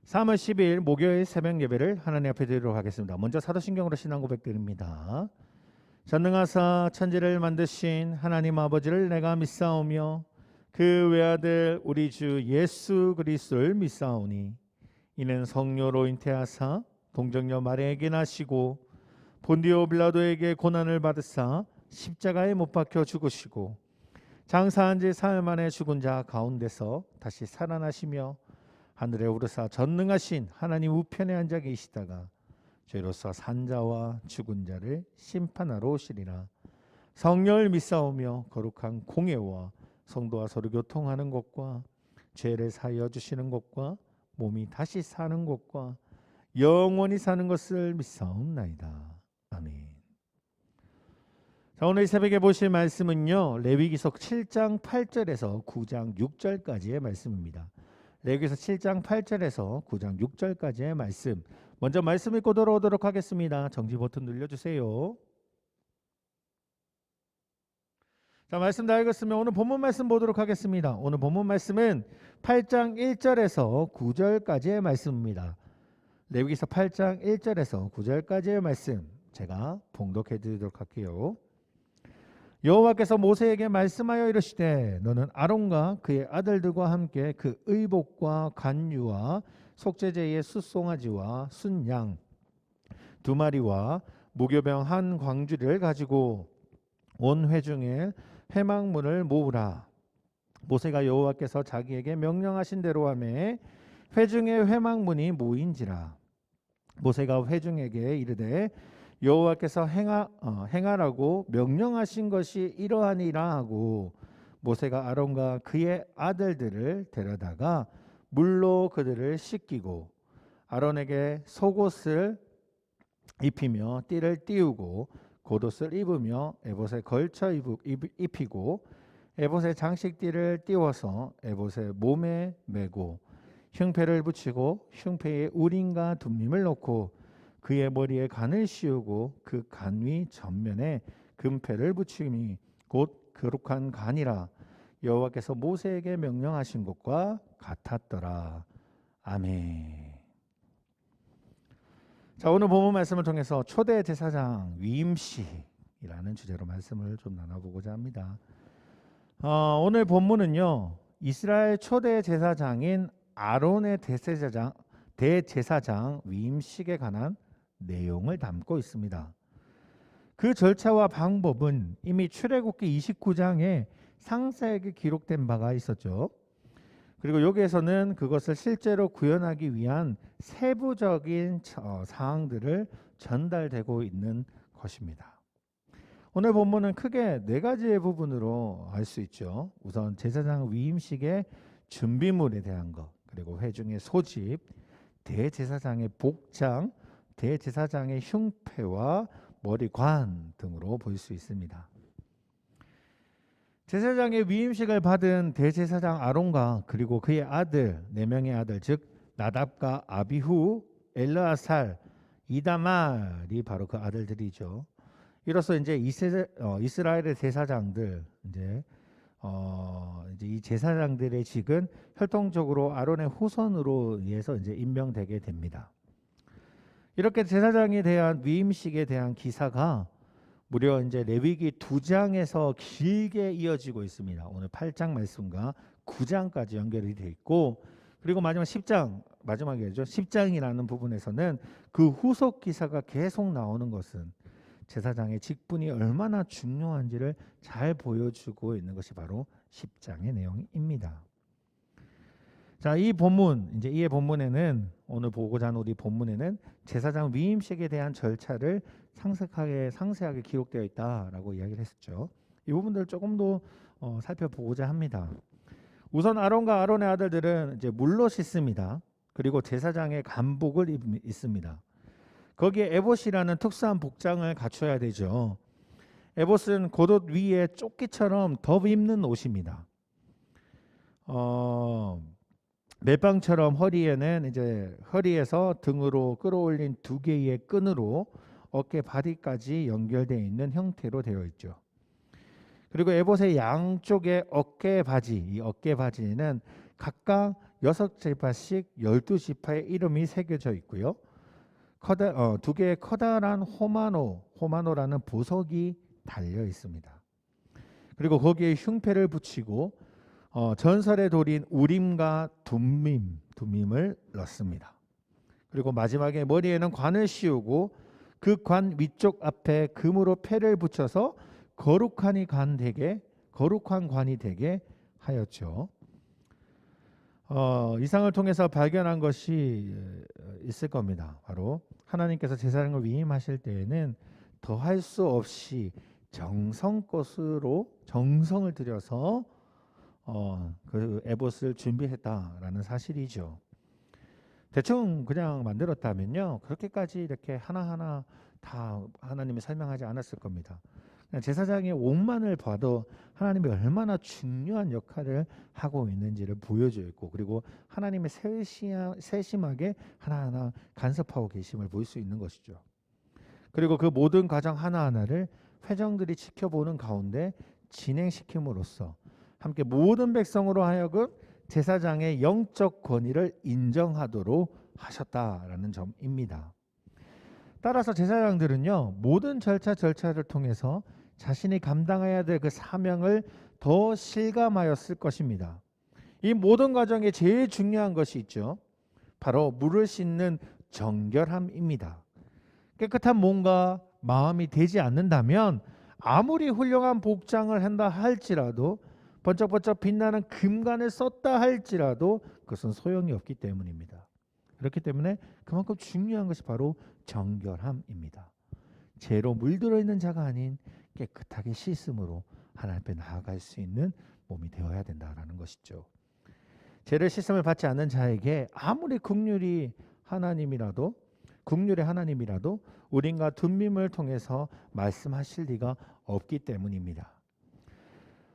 3월 10일 목요일 새벽 예배를 하나님 앞에 드리도록 하겠습니다. 먼저 사도신경으로 신앙 고백드립니다. 전능하사 천지를 만드신 하나님 아버지를 내가 믿사오며 그 외아들 우리 주 예수 그리스도를 믿사오니 이는 성령으로 잉태하사 동정녀 마리아에게 나시고 본디오 빌라도에게 고난을 받으사 십자가에 못 박혀 죽으시고 장사한 지 사흘 만에 죽은 자 가운데서 다시 살아나시며 하늘에 오르사 전능하신 하나님 우편에 앉아 계시다가 죄로서 산 자와 죽은 자를 심판하러 오시리라. 성령을 믿사오며 거룩한 공예와 성도와 서로 교통하는 것과 죄를 사하여 주시는 것과 몸이 다시 사는 것과 영원히 사는 것을 믿사옵나이다. 아멘. 자, 오늘 이 새벽에 보실 말씀은요, 레위기서 7장 8절에서 9장 6절까지의 말씀입니다. 레위기서 7장 8절에서 9장 6절까지의 말씀. 먼저 말씀 읽고 돌아오도록 하겠습니다. 정지 버튼 눌러주세요. 자, 말씀 다 읽었으면 오늘 본문 말씀 보도록 하겠습니다. 오늘 본문 말씀은 8장 1절에서 9절까지의 말씀입니다. 레위기서 8장 1절에서 9절까지의 말씀 제가 봉독해 드리도록 할게요. 여호와께서 모세에게 말씀하여 이르시되 너는 아론과 그의 아들들과 함께 그 의복과 관유와 속죄제의 숫송아지와 순양 2마리와 무교병 한 광주리를 가지고 온 회중에 회막문을 모으라. 모세가 여호와께서 자기에게 명령하신 대로 하매 회중의 회막문이 모인지라. 모세가 회중에게 이르되 여호와께서 행하라고 명령하신 것이 이러하니라 하고 모세가 아론과 그의 아들들을 데려다가 물로 그들을 씻기고 아론에게 속옷을 입히며 띠를 띄우고 겉옷을 입으며 에봇에 걸쳐 입히고 에봇에 장식띠를 띄워서 에봇의 몸에 메고 흉패를 붙이고 흉패에 우림과 둠림을 놓고 그의 머리에 간을 씌우고 그 간 위 전면에 금패를 붙임이 곧 거룩한 간이라. 여호와께서 모세에게 명령하신 것과 같았더라. 아멘. 자, 오늘 본문 말씀을 통해서 초대 제사장 위임식이라는 주제로 말씀을 좀 나눠보고자 합니다. 오늘 본문은요, 이스라엘 초대 제사장인 아론의 대제사장 위임식에 관한 내용을 담고 있습니다. 그 절차와 방법은 이미 출애굽기 29장에 상세하게 기록된 바가 있었죠. 그리고 여기에서는 그것을 실제로 구현하기 위한 세부적인 사항들을 전달되고 있는 것입니다. 오늘 본문은 크게 4가지의 부분으로 알 수 있죠. 우선 제사장 위임식의 준비물에 대한 것, 그리고 회중의 소집, 대제사장의 복장, 대제사장의 흉패와 머리관 등으로 볼 수 있습니다. 제사장의 위임식을 받은 대제사장 아론과 그리고 그의 아들 4명의 아들 즉 나답과 아비후, 엘르아살, 이다말이 바로 그 아들들이죠. 이로써 이제 이스라엘의 제사장들 이제 이 제사장들의 직은 혈통적으로 아론의 후손으로 의해서 이제 임명되게 됩니다. 이렇게 제사장에 대한 위임식에 대한 기사가 무려 이제 레위기 2장에서 길게 이어지고 있습니다. 오늘 8장 말씀과 9장까지 연결이 되어 있고, 그리고 마지막 10장, 마지막이죠. 10장이라는 부분에서는 그 후속 기사가 계속 나오는 것은 제사장의 직분이 얼마나 중요한지를 잘 보여주고 있는 것이 바로 10장의 내용입니다. 자, 이 본문, 이제 이 본문에는 오늘 보고자 하는 우리 본문에는 제사장 위임식에 대한 절차를 상세하게 기록되어 있다라고 이야기를 했었죠. 이 부분들을 조금 더 살펴보고자 합니다. 우선 아론과 아론의 아들들은 이제 물로 씻습니다. 그리고 제사장의 간복을 입습니다. 거기에 에봇이라는 특수한 복장을 갖춰야 되죠. 에봇은 겉옷 위에 조끼처럼 덮 입는 옷입니다. 멜빵처럼 허리에는 이제 허리에서 등으로 끌어올린 2개의 끈으로 어깨 바디까지 연결되어 있는 형태로 되어 있죠. 그리고 에봇의 양쪽에 어깨 바지, 이 어깨 바지는 각각 6지파씩 12지파의 이름이 새겨져 있고요. 두 개의 커다란 호마노라는 보석이 달려 있습니다. 그리고 거기에 흉패를 붙이고 전설의 돌인 우림과 둠밈을 넣습니다. 그리고 마지막에 머리에는 관을 씌우고 그 관 위쪽 앞에 금으로 패를 붙여서 거룩한 관이 되게 하였죠. 이상을 통해서 발견한 것이 있을 겁니다. 바로 하나님께서 제사장을 위임하실 때에는 더할 수 없이 정성을 들여서 그 에봇을 준비했다라는 사실이죠. 대충 그냥 만들었다면요, 그렇게까지 이렇게 하나하나 다 하나님이 설명하지 않았을 겁니다. 그냥 제사장의 옷만을 봐도 하나님이 얼마나 중요한 역할을 하고 있는지를 보여주고 있고, 그리고 하나님의 세심하게 하나하나 간섭하고 계심을 볼 수 있는 것이죠. 그리고 그 모든 과정 하나하나를 회정들이 지켜보는 가운데 진행시킴으로써 함께 모든 백성으로 하여금 제사장의 영적 권위를 인정하도록 하셨다라는 점입니다. 따라서 제사장들은요, 모든 절차를 통해서 자신이 감당해야 될 그 사명을 더 실감하였을 것입니다. 이 모든 과정에 제일 중요한 것이 있죠. 바로 물을 씻는 정결함입니다. 깨끗한 몸과 마음이 되지 않는다면 아무리 훌륭한 복장을 한다 할지라도, 번쩍번쩍 빛나는 금관을 썼다 할지라도 그것은 소용이 없기 때문입니다. 그렇기 때문에 그만큼 중요한 것이 바로 정결함입니다. 죄로 물들어 있는 자가 아닌 깨끗하게 씻음으로 하나님 앞에 나아갈 수 있는 몸이 되어야 된다라는 것이죠. 죄를 씻음을 받지 않는 자에게 아무리 긍휼의 하나님이라도 우림과 둠밈을 통해서 말씀하실 리가 없기 때문입니다.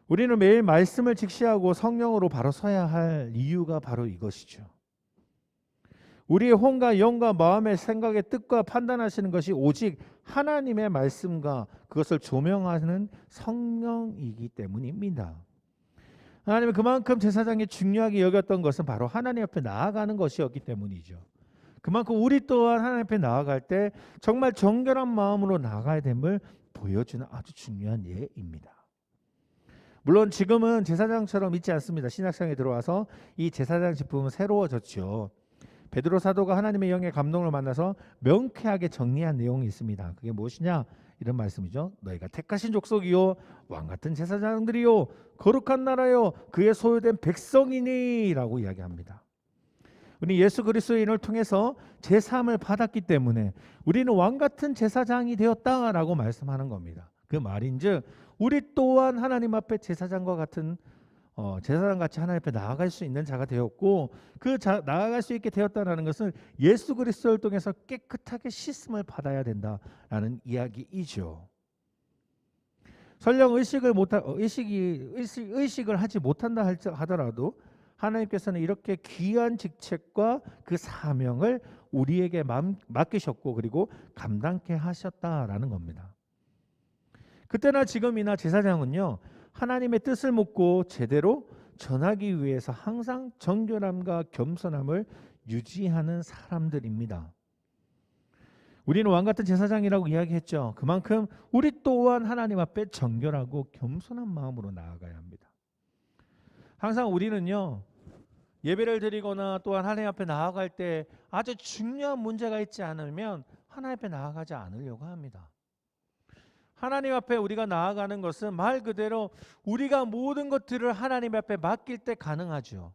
우리는 매일 말씀을 직시하고 성령으로 바로 서야 할 이유가 바로 이것이죠. 우리의 혼과 영과 마음의 생각의 뜻과 판단하시는 것이 오직 하나님의 말씀과 그것을 조명하는 성령이기 때문입니다. 하나님은 그만큼 제사장이 중요하게 여겼던 것은 바로 하나님 앞에 나아가는 것이었기 때문이죠. 그만큼 우리 또한 하나님 앞에 나아갈 때 정말 정결한 마음으로 나아가야 됨을 보여주는 아주 중요한 예입니다. 물론 지금은 제사장처럼 있지 않습니다. 신약성에 들어와서 이 제사장 직분은 새로워졌죠. 베드로 사도가 하나님의 영의 감동을 만나서 명쾌하게 정리한 내용이 있습니다. 그게 무엇이냐? 이런 말씀이죠. 너희가 택하신 족속이요 왕같은 제사장들이요 거룩한 나라요 그의 소유된 백성이니 라고 이야기합니다. 우리 예수 그리스도인을 통해서 제사함을 받았기 때문에 우리는 왕같은 제사장이 되었다라고 말씀하는 겁니다. 그 말인즉 우리 또한 하나님 앞에 제사장과 같은 제사장같이 하나님 앞에 나아갈 수 있는 자가 되었고, 나아갈 수 있게 되었다는 것은 예수 그리스도를 통해서 깨끗하게 씻음을 받아야 된다라는 이야기이죠. 설령 의식을 하지 못한다 하더라도 하나님께서는 이렇게 귀한 직책과 그 사명을 우리에게 맡기셨고 그리고 감당케 하셨다라는 겁니다. 그때나 지금이나 제사장은요, 하나님의 뜻을 묻고 제대로 전하기 위해서 항상 정결함과 겸손함을 유지하는 사람들입니다. 우리는 왕같은 제사장이라고 이야기했죠. 그만큼 우리 또한 하나님 앞에 정결하고 겸손한 마음으로 나아가야 합니다. 항상 우리는요, 예배를 드리거나 또한 하나님 앞에 나아갈 때 아주 중요한 문제가 있지 않으면 하나님 앞에 나아가지 않으려고 합니다. 하나님 앞에 우리가 나아가는 것은 말 그대로 우리가 모든 것들을 하나님 앞에 맡길 때 가능하죠.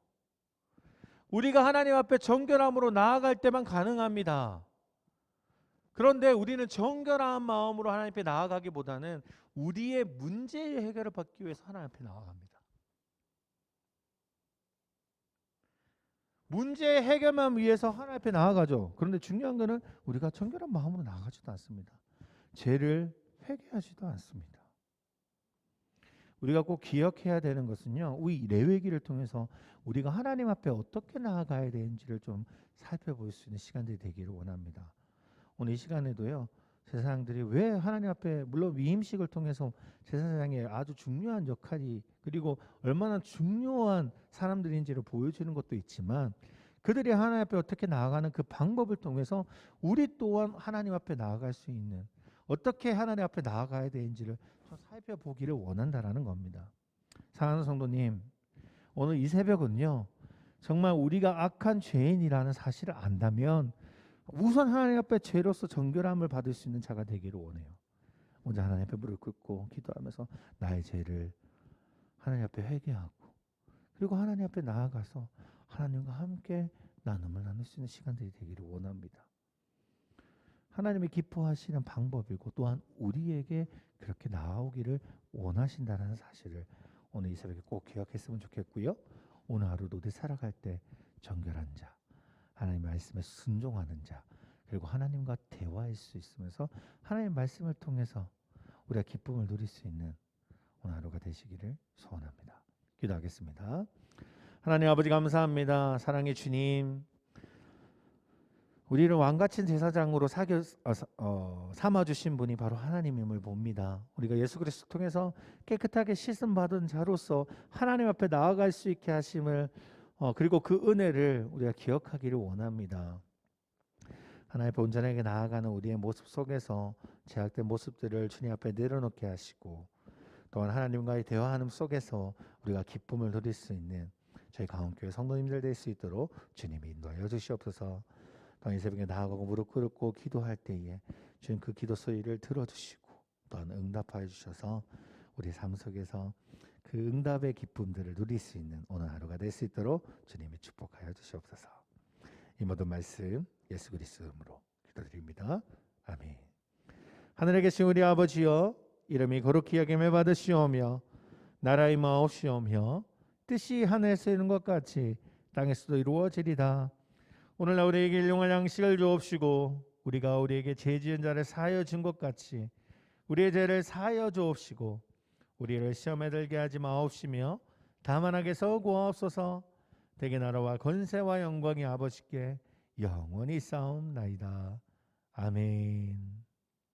우리가 하나님 앞에 정결함으로 나아갈 때만 가능합니다. 그런데 우리는 정결한 마음으로 하나님 앞에 나아가기보다는 우리의 문제의 해결을 받기 위해서 하나님 앞에 나아갑니다. 문제 해결만 위해서 하나님 앞에 나아가죠. 그런데 중요한 것은 우리가 정결한 마음으로 나아가지도 않습니다. 죄를 회개하지도 않습니다. 우리가 꼭 기억해야 되는 것은요, 우리 레위기를 통해서 우리가 하나님 앞에 어떻게 나아가야 되는지를 좀 살펴볼 수 있는 시간들이 되기를 원합니다. 오늘 이 시간에도요, 제사장들이 왜 하나님 앞에, 물론 위임식을 통해서 제사장의 아주 중요한 역할이 그리고 얼마나 중요한 사람들인지를 보여주는 것도 있지만 그들이 하나님 앞에 어떻게 나아가는 그 방법을 통해서 우리 또한 하나님 앞에 나아갈 수 있는 어떻게 하나님 앞에 나아가야 되는지를 좀 살펴보기를 원한다라는 겁니다. 사랑하는 성도님, 오늘 이 새벽은요. 정말 우리가 악한 죄인이라는 사실을 안다면 우선 하나님 앞에 죄로서 정결함을 받을 수 있는 자가 되기를 원해요. 먼저 하나님 앞에 무릎 꿇고 기도하면서 나의 죄를 하나님 앞에 회개하고 그리고 하나님 앞에 나아가서 하나님과 함께 나눔을 나눌 수 있는 시간들이 되기를 원합니다. 하나님이 기뻐하시는 방법이고 또한 우리에게 그렇게 나아오기를 원하신다는 사실을 오늘 이 새벽에 꼭 기억했으면 좋겠고요. 오늘 하루도 우리 살아갈 때 정결한 자, 하나님의 말씀에 순종하는 자, 그리고 하나님과 대화할 수 있으면서 하나님의 말씀을 통해서 우리가 기쁨을 누릴 수 있는 오늘 하루가 되시기를 소원합니다. 기도하겠습니다. 하나님 아버지 감사합니다. 사랑의 주님, 우리를 왕같은 제사장으로 삼아주신 분이 바로 하나님임을 봅니다. 우리가 예수 그리스도 통해서 깨끗하게 씻음 받은 자로서 하나님 앞에 나아갈 수 있게 하심을 그리고 그 은혜를 우리가 기억하기를 원합니다. 하나님 앞에 온전하게 나아가는 우리의 모습 속에서 제약된 모습들을 주님 앞에 내려놓게 하시고 또한 하나님과의 대화하는 속에서 우리가 기쁨을 누릴 수 있는 저희 가온교회 성도님들 될 수 있도록 주님이 인도하여 주시옵소서. 또한 이 새벽에 나아가고 무릎 꿇고 기도할 때에 주님 그 기도 소리를 들어주시고 또한 응답하여 주셔서 우리 삶 속에서 그 응답의 기쁨들을 누릴 수 있는 오늘 하루가 될 수 있도록 주님이 축복하여 주시옵소서. 이 모든 말씀 예수 그리스도 이름으로 기도드립니다. 아멘. 하늘에 계신 우리 아버지여, 이름이 거룩히 여김을 받으시오며 나라의 마옵시오며 뜻이 하늘에서 이룬 것 같이 땅에서도 이루어지리다. 오늘날 우리에게 일용할 양식을 주옵시고 우리가 우리에게 죄 지은 자를 사하여 준 것 같이 우리의 죄를 사하여 주옵시고 우리를 시험에 들게 하지 마옵시며 다만 악에서 구하옵소서. 대개 나라와 권세와 영광이 아버지께 영원히 싸움나이다. 아멘.